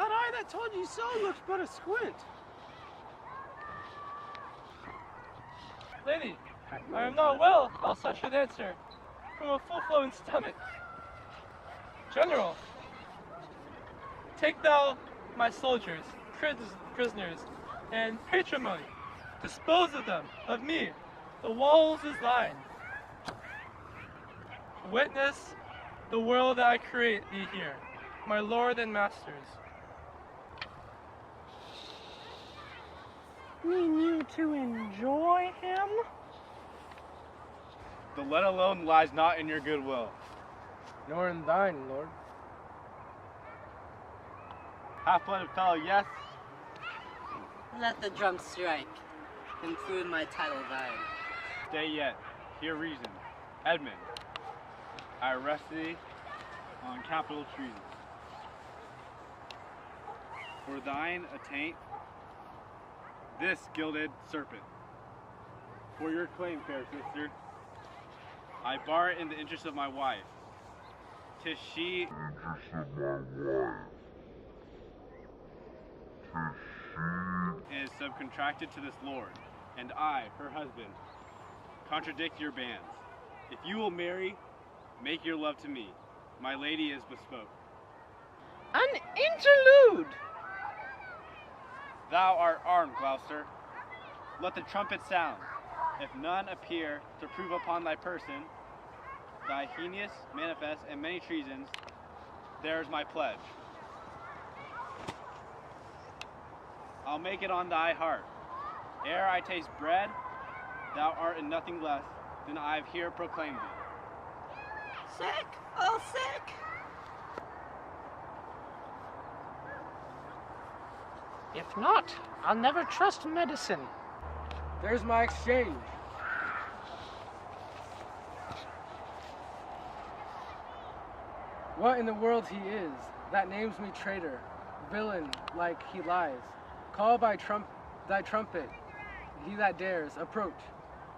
That eye that told you so looks but a squint. Lady, I am not well, else I should answer, from a full-flowing stomach. General, take thou my soldiers, prisoners, and patrimony. Dispose of them, of me. The walls is thine. Witness the world that I create thee here, my lord and masters. Mean you to enjoy him? The let alone lies not in your goodwill. Nor in thine, lord. Half-blooded fellow, yes? Let the drum strike, and prove my title thine. Stay yet. Hear reason. Edmund, I arrest thee on capital treason. For thine attaint, this gilded serpent. For your claim, fair sister, I bar it in the interest of my wife. 'Tis she is subcontracted to this lord, and I, her husband, contradict your bands. If you will marry, make your love to me. My lady is bespoke. An interlude! Thou art armed, Gloucester. Let the trumpet sound. If none appear to prove upon thy person thy heinous manifest and many treasons, there is my pledge. I'll make it on thy heart. Ere I taste bread, thou art in nothing less than I have here proclaimed thee. Sick! Oh, sick! If not, I'll never trust medicine. There's my exchange. What in the world he is, that names me traitor, villain like he lies. Call by thy trumpet, he that dares, approach.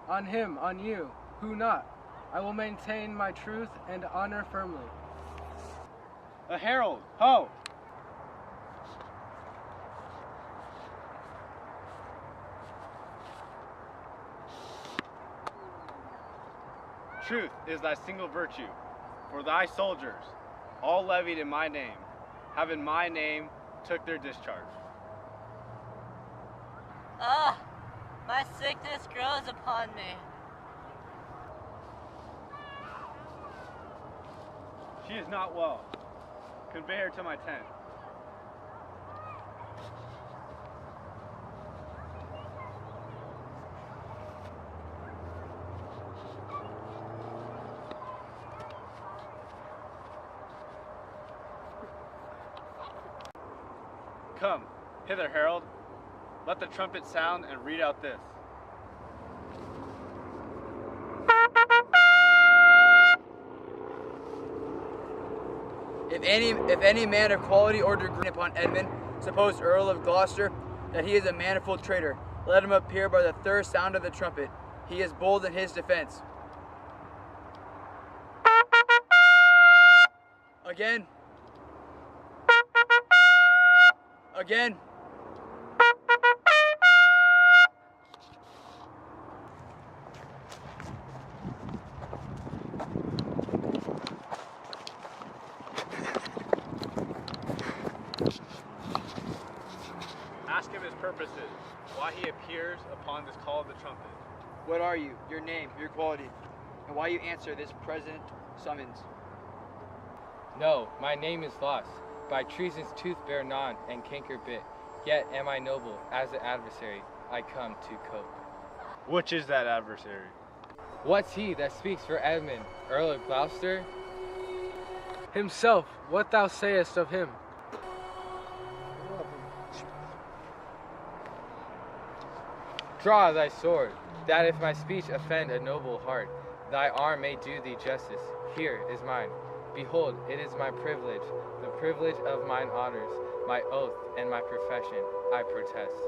On him, on you, who not? I will maintain my truth and honor firmly. A herald, ho! Truth is thy single virtue, for thy soldiers, all levied in my name, have in my name took their discharge. Ah, my sickness grows upon me. She is not well. Convey her to my tent. Come, hither, Herald. Let the trumpet sound and read out this. If any man of quality or degree upon Edmund, supposed Earl of Gloucester, that he is a manifold traitor, let him appear by the third sound of the trumpet. He is bold in his defense. Again. Again. Ask him his purposes, why he appears upon this call of the trumpet. What are you, your name, your quality, and why you answer this present summons? No, my name is lost. By treason's tooth bear none and canker bit. Yet am I noble as the adversary I come to cope. Which is that adversary? What's he that speaks for Edmund, Earl of Gloucester? Himself, what thou sayest of him. Draw thy sword, that if my speech offend a noble heart, thy arm may do thee justice. Here is mine. Behold, it is my privilege, the privilege of mine honors, my oath and my profession, I protest.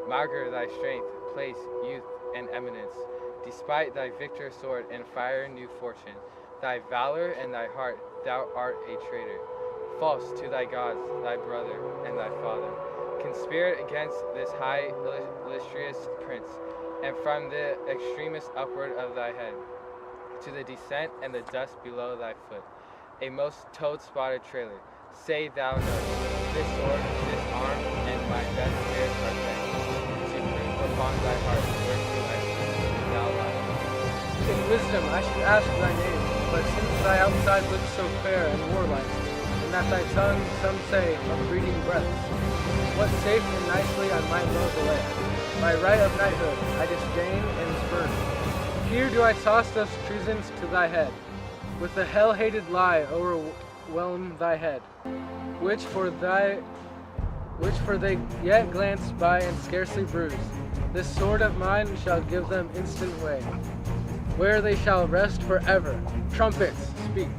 Maugre thy strength, place, youth, and eminence, despite thy victor sword and fire new fortune, thy valor and thy heart, thou art a traitor. false to thy gods, thy brother, and thy father. Conspire against this high illustrious prince, and from the extremest upward of thy head, to the descent and the dust below thy foot, a most toad-spotted trailer. Say thou knowest, this sword, this arm, and my best spirit are bent, to prove upon thy heart whereto I speak, thou liest. In wisdom I should ask thy name, but since thy outside looks so fair and warlike, and that thy tongue, some say, of breeding breaths, what safe and nicely I might know delay. By right of knighthood I disdain and spurn. Here do I toss those treasons to thy head, with the hell-hated lie overwhelm thy head, which for they yet glance by and scarcely bruise. This sword of mine shall give them instant way, where they shall rest forever. Trumpets, speak.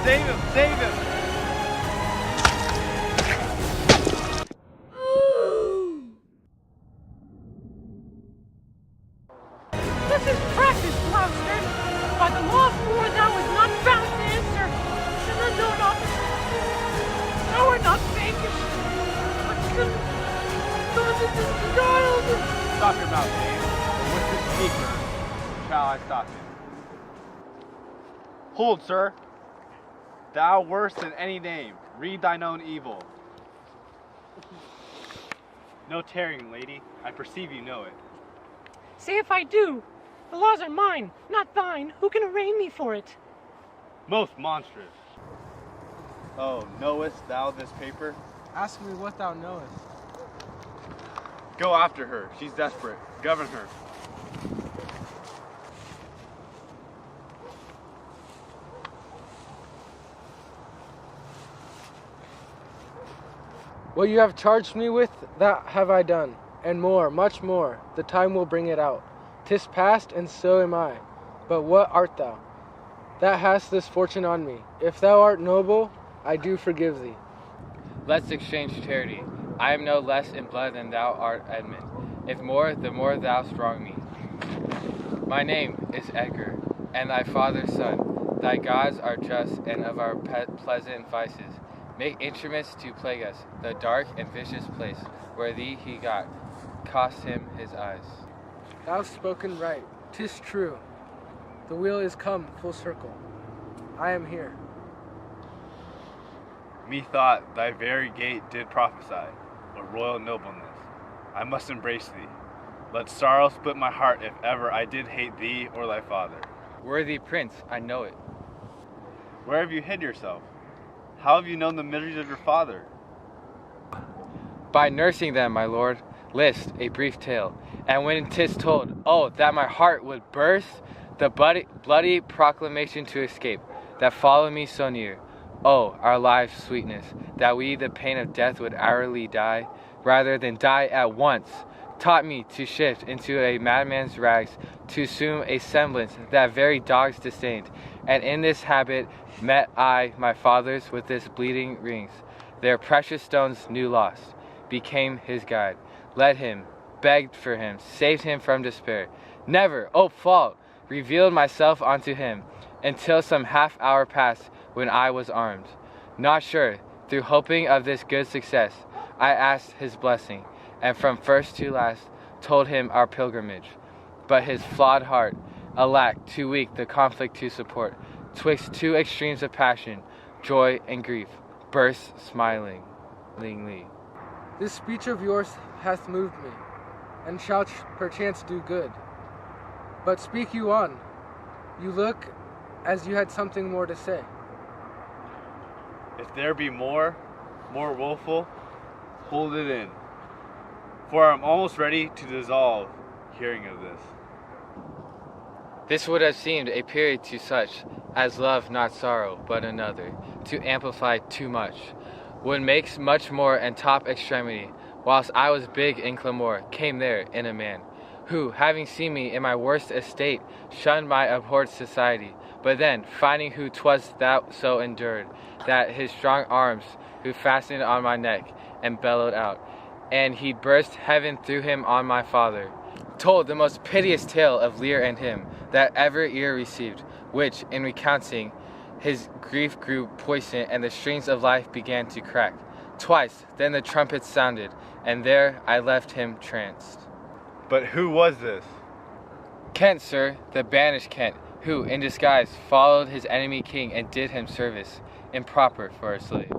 Save him! Save him! This is practice, Gloucester. By the law of war, thou was not bound to answer. Should the known officer, thou art not vanquished. But Stop your mouth, James. With the speaker, shall I stop him? Hold, sir. Thou worse than any name, read thine own evil. No tearing, lady. I perceive you know it. Say if I do. The laws are mine, not thine. Who can arraign me for it? Most monstrous. Oh, knowest thou this paper? Ask me what thou knowest. Go after her. She's desperate. Govern her. What you have charged me with, that have I done, and more, much more. The time will bring it out. 'Tis past, and so am I. But what art thou, that hast this fortune on me? If thou art noble, I do forgive thee. Let's exchange charity. I am no less in blood than thou art, Edmund. If more, the more thou strong me. My name is Edgar, and thy father's son. Thy gods are just, and of our pleasant vices make instruments to plague us. The dark and vicious place where thee he got cost him his eyes. Thou'st spoken right. 'Tis true. The wheel is come full circle. I am here. Methought thy very gait did prophesy a royal nobleness. I must embrace thee. Let sorrow split my heart if ever I did hate thee or thy father. Worthy prince, I know it. Where have you hid yourself? How have you known the miseries of your father? By nursing them, my lord. List, a brief tale. And when 'tis told, oh, that my heart would burst, the bloody proclamation to escape, that followed me so near. Oh, our life's sweetness, that we the pain of death would hourly die, rather than die at once, taught me to shift into a madman's rags, to assume a semblance that very dogs disdained. And in this habit met I my fathers with this bleeding rings. Their precious stones new lost, became his guide. Led him, begged for him, saved him from despair. Never, oh fault, revealed myself unto him, until some half hour passed when I was armed. Not sure, through hoping of this good success, I asked his blessing, and from first to last told him our pilgrimage. But his flawed heart, alack, too weak the conflict to support, twixt two extremes of passion, joy and grief, burst smilingly. This speech of yours hath moved me, and shall perchance do good. But speak you on. You look as you had something more to say. If there be more woeful, hold it in. For I am almost ready to dissolve hearing of this. This would have seemed a period to such as love not sorrow, but another, to amplify too much, would make much more and top extremity, whilst I was big in clamour, came there in a man, who, having seen me in my worst estate, shunned my abhorred society, but then, finding who 'twas that so endured, that his strong arms, who fastened on my neck, and bellowed out, and he burst heaven through him on my father, told the most piteous tale of Lear and him that ever ear received, which, in recounting, his grief grew poisoned, and the strings of life began to crack. Twice, then the trumpets sounded, and there I left him tranced. But who was this? Kent, sir, the banished Kent, who, in disguise, followed his enemy king and did him service, improper for a slave.